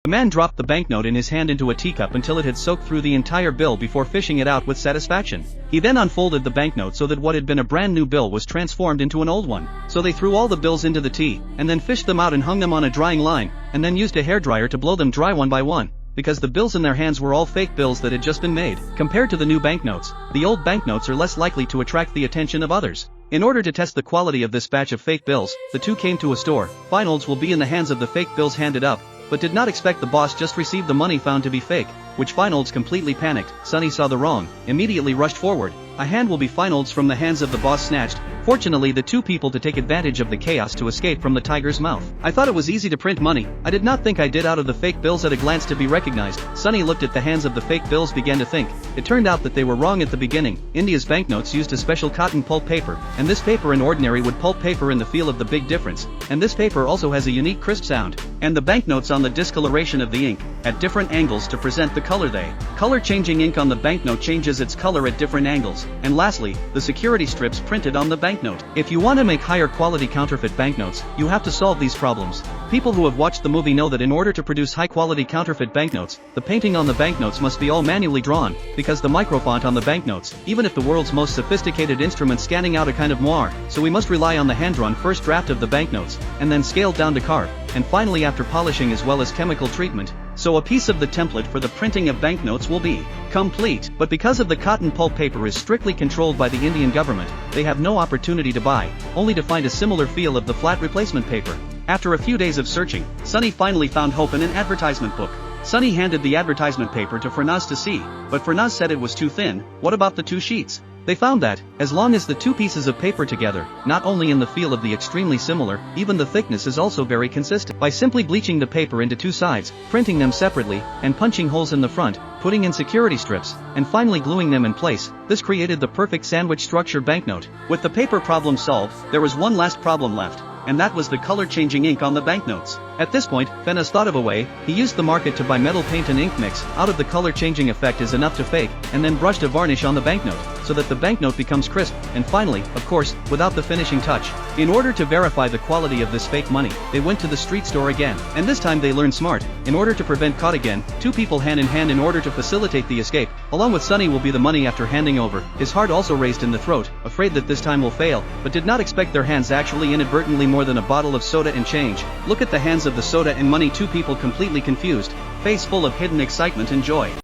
The man dropped the banknote in his hand into a teacup until it had soaked through the entire bill before fishing it out with satisfaction. He then unfolded the banknote so that what had been a brand new bill was transformed into an old one. So they threw all the bills into the tea, and then fished them out and hung them on a drying line, and then used a hairdryer to blow them dry one by one. Because the bills in their hands were all fake bills that had just been made. Compared to the new banknotes, the old banknotes are less likely to attract the attention of others. In order to test the quality of this batch of fake bills, the two came to a store. Fine will be in the hands of the fake bills handed up, but did not expect the boss just received the money found to be fake, which Feinolds completely panicked. Sonny saw the wrong, immediately rushed forward. A hand will be Feinolds from the hands of the boss snatched. Fortunately, the two people to take advantage of the chaos to escape from the tiger's mouth. I thought it was easy to print money. I did not think I did out of the fake bills at a glance to be recognized. Sonny looked at the hands of the fake bills, began to think. It turned out that they were wrong at the beginning. India's banknotes used a special cotton pulp paper, and this paper and ordinary wood pulp paper in the feel of the big difference. And this paper also has a unique crisp sound. And the banknotes on the discoloration of the ink, at different angles to present the color they. Color changing ink on the banknote changes its color at different angles. And lastly, the security strips printed on the banknote. If you want to make higher quality counterfeit banknotes, you have to solve these problems. People who have watched the movie know that in order to produce high quality counterfeit banknotes, the painting on the banknotes must be all manually drawn, because the microfont on the banknotes, even if the world's most sophisticated instrument scanning out a kind of moire, so we must rely on the hand-drawn first draft of the banknotes, and then scaled down to carve, and finally after polishing as well as chemical treatment, so a piece of the template for the printing of banknotes will be complete. But because of the cotton pulp paper is strictly controlled by the Indian government, they have no opportunity to buy, only to find a similar feel of the flat replacement paper. After a few days of searching, Sonny finally found hope in an advertisement book. Sonny handed the advertisement paper to Fernaz to see, but Fernaz said it was too thin. What about the two sheets? They found that, as long as the two pieces of paper together, not only in the feel of the extremely similar, even the thickness is also very consistent. By simply bleaching the paper into two sides, printing them separately, and punching holes in the front, putting in security strips, and finally gluing them in place, this created the perfect sandwich structure banknote. With the paper problem solved, there was one last problem left, and that was the color-changing ink on the banknotes. At this point, Fenaz thought of a way. He used the market to buy metal paint and ink mix out of the color-changing effect is enough to fake, and then brushed a varnish on the banknote, so that the banknote becomes crisp, and finally, of course, without the finishing touch. In order to verify the quality of this fake money, they went to the street store again, and this time they learned smart. In order to prevent caught again, two people hand in hand in order to facilitate the escape. Along with Sonny will be the money after handing over, his heart also raised in the throat, afraid that this time will fail, but did not expect their hands actually inadvertently more than a bottle of soda and change. Look at the hands of the soda and money, two people completely confused, face full of hidden excitement and joy.